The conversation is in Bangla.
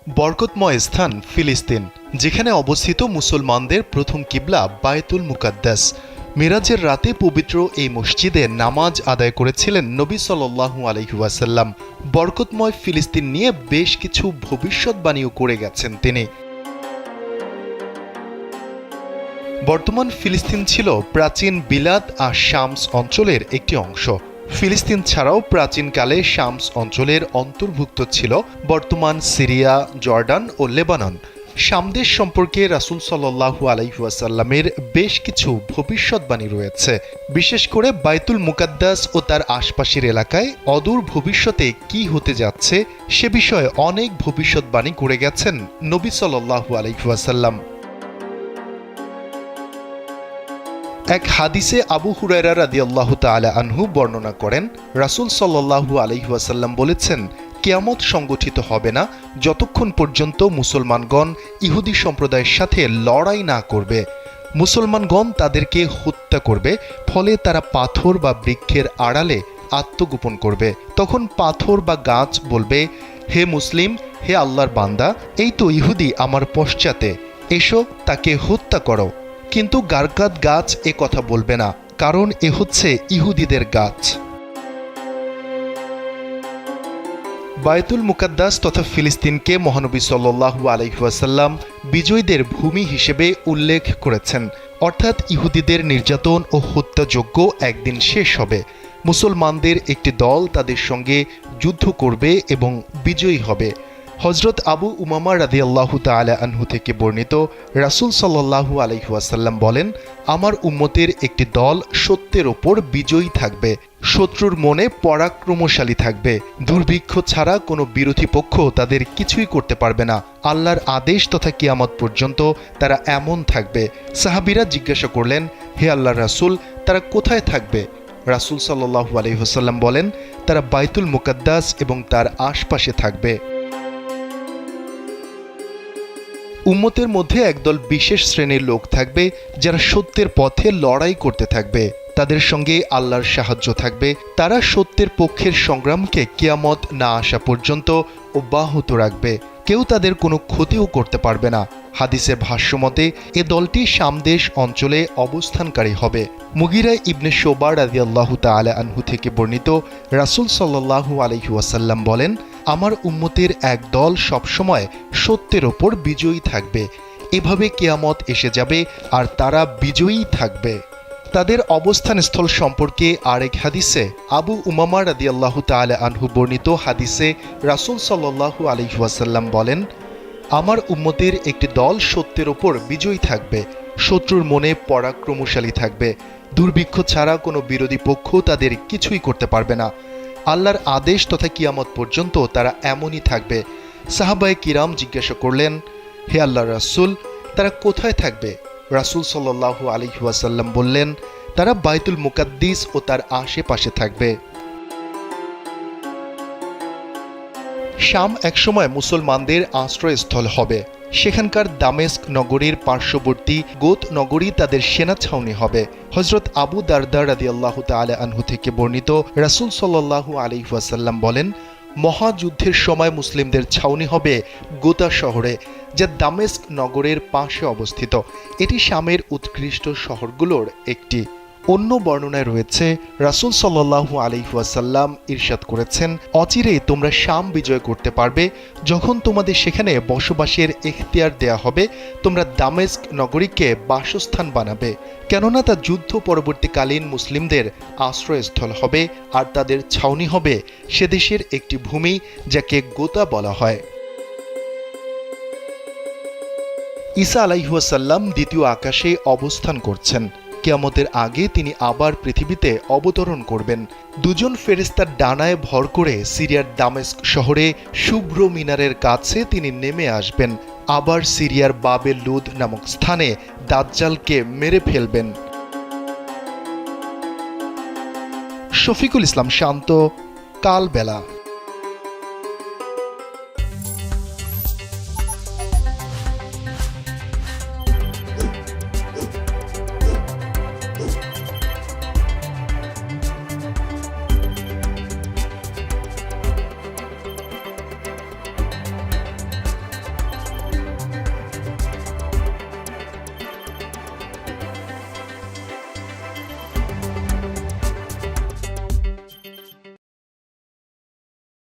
বরকতময় স্থান ফিলিস্তিন, যেখানে অবস্থিত মুসলমানদের প্রথম কিবলা বায়তুল মুকাদ্দাস। মিরাজের রাতে পবিত্র এই মসজিদে নামাজ আদায় করেছিলেন নবী সাল্লাল্লাহু আলাইহি ওয়াসাল্লাম। বরকতময় ফিলিস্তিন নিয়ে বেশ কিছু ভবিষ্যৎবাণীও করে গেছেন তিনি। বর্তমান ফিলিস্তিন ছিল প্রাচীন বিলাদ আর শামস অঞ্চলের একটি অংশ। ফিলিস্তিন ছাড়াও প্রাচীনকালে শামস অঞ্চলের অন্তর্ভুক্ত ছিল বর্তমান সিরিয়া, জর্ডান ও লেবানন। শামদেশ সম্পর্কে রাসূল সাল্লাল্লাহু আলাইহি ওয়াসাল্লামের বেশ কিছু ভবিষ্যৎবাণী রয়েছে। বিশেষ করে বায়তুল মুকাদ্দাস ও তার আশপাশের এলাকায় অদূর ভবিষ্যতে কি হতে যাচ্ছে সে বিষয়ে অনেক ভবিষ্যৎবাণী করে গেছেন নবী সাল্লাল্লাহু আলাইহি ওয়াসাল্লাম। এক হাদিসে আবু হুরায়রা রাদিয়াল্লাহু তাআলা আনহু বর্ণনা করেন, রাসূল সাল্লাল্লাহু আলাইহি ওয়াসাল্লাম বলেছেন, কিয়ামত সংগঠিত হবে না যতক্ষণ পর্যন্ত মুসলমানগণ ইহুদি সম্প্রদায়ের সাথে লড়াই না করবে। মুসলমানগণ তাদেরকে হত্যা করবে, ফলে তারা পাথর বা বৃক্ষের আড়ালে আত্মগোপন করবে। তখন পাথর বা গাছ বলবে, হে মুসলিম, হে আল্লাহর বান্দা, এই তো ইহুদি আমার পশ্চাতে, এসো তাকে হত্যা করো। কিন্তু গারকাত গাছ এ কথা বলবে না, কারণ এ হচ্ছে ইহুদিদের গাছ। বায়তুল মুকাদ্দাস তথা ফিলিস্তিনকে মহানবী সাল্লাল্লাহু আলাইহি ওয়াসাল্লাম বিজয়ীদের ভূমি হিসেবে উল্লেখ করেছেন, অর্থাৎ ইহুদিদের নির্যাতন ও হত্যাযজ্ঞ একদিন শেষ হবে। মুসলমানদের একটি দল তাদের সঙ্গে যুদ্ধ করবে এবং বিজয়ী হবে। হযরত আবু উমামা রাদিয়াল্লাহু তাআলা আনহু থেকে বর্ণিত, রাসূল সাল্লাল্লাহু আলাইহি ওয়াসাল্লাম বলেন, আমার উম্মতের একটি দল সত্যের ওপর বিজয়ী থাকবে, শত্রুর মনে পরাক্রমশালী থাকবে। দুর্ভিক্ষ ছাড়া কোনো বিরোধী পক্ষ তাদের কিছুই করতে পারবে না। আল্লাহর আদেশ তথা কিয়ামত পর্যন্ত তারা এমন থাকবে। সাহাবীরা জিজ্ঞাসা করলেন, হে আল্লাহর রাসূল, তারা কোথায় থাকবে? রাসূল সাল্লাল্লাহু আলাইহি ওয়াসাল্লাম বলেন, তারা বায়তুল মুকাদ্দাস এবং তার আশপাশে থাকবে। উম্মতের মধ্যে একদল বিশেষ শ্রেণীর লোক থাকবে যারা সত্যের পথে লড়াই করতে থাকবে। তাদের সঙ্গে আল্লাহর সাহায্য থাকবে। তারা সত্যের পক্ষের সংগ্রামকে কিয়ামত না আসা পর্যন্ত অব্যাহত রাখবে। কেউ তাদের কোনো ক্ষতিও করতে পারবে না। হাদিসের ভাষ্যমতে এ দলটি শামদেশ অঞ্চলে অবস্থানকারী হবে। মুগিরা ইবনে শুবা রাদিয়াল্লাহু তাআলা আনহু থেকে বর্ণিত, রাসূল সাল্লাল্লাহু আলাইহি ওয়াসাল্লাম বলেন, আমার উম্মতের এক দল সবসময় সত্যের ওপর বিজয়ী থাকবে। এভাবে কিয়ামত এসে যাবে আর তারা বিজয়ী থাকবে। তাদের অবস্থানস্থল সম্পর্কে আরেক হাদিসে আবু উমামা রাদিয়াল্লাহু তাআলা আনহু বর্ণিত হাদিসে রাসূল সাল্লাল্লাহু আলাইহি ওয়াসাল্লাম বলেন, আমার উম্মতের একটি দল সত্যের ওপর বিজয়ী থাকবে, শত্রুর মনে পরাক্রমশালী থাকবে। দুর্ভিক্ষ ছাড়া কোনো বিরোধী পক্ষ তাদের কিছুই করতে পারবে না। আল্লাহর আদেশ তথা কিয়ামত পর্যন্ত তারা এমনই থাকবে। সাহাবায়ে কিরাম জিজ্ঞাসা করলেন, হে আল্লাহর রাসূল, তারা কোথায় থাকবে? রাসূল সাল্লাল্লাহু আলাইহি ওয়াসাল্লাম বললেন, তারা বায়তুল মুকাদ্দিস ও তার আশেপাশে থাকবে। শাম একসময় মুসলমানদের আশ্রয়স্থল হবে। সেখানকার দামেস্ক নগরীর পার্শ্ববর্তী গোত নগরী তাদের সেনা ছাউনি হবে। হযরত আবু দারদা রাদিয়াল্লাহু তাআলা আনহু থেকে বর্ণিত, রাসূল সাল্লাল্লাহু আলাইহি ওয়াসাল্লাম বলেন, মহাযুদ্ধের সময় মুসলিমদের ছাউনি হবে গোতা শহরে, যা দামেস্ক নগরের পাশে অবস্থিত। এটি শামের উৎকৃষ্ট শহরগুলোর একটি। অন্য বর্ণনায় রয়েছে, রাসূল সাল্লাল্লাহু আলাইহি ওয়াসাল্লাম ইরশাদ করেছেন, অচিরেই তোমরা শাম বিজয় করতে পারবে। যখন তোমাদের সেখানে বসবাসের এখতিয়ার দেয়া হবে, তোমরা দামেস্ক নগরীকে বাসস্থান বানাবে, কেননা তা যুদ্ধ পরবর্তীকালীন মুসলিমদের আশ্রয়স্থল হবে আর তাদের ছাউনি হবে সে দেশের একটি ভূমি যাকে গোতা বলা হয়। ঈসা আলাইহিস সালাম দ্বিতীয় আকাশে অবস্থান করছেন। কিয়ামতের আগে তিনি আবার পৃথিবীতে অবতরণ করবেন। দুজন ফেরেশতার ডানায় ভর করে সিরিয়ার দামেস্ক শহরে শুভ্র মিনারের কাছে তিনি নেমে আসবেন। আবার সিরিয়ার বাবে লুদ নামক স্থানে দাজ্জালকে মেরে ফেলবেন। শফিকুল ইসলাম শান্ত, কালবেলা।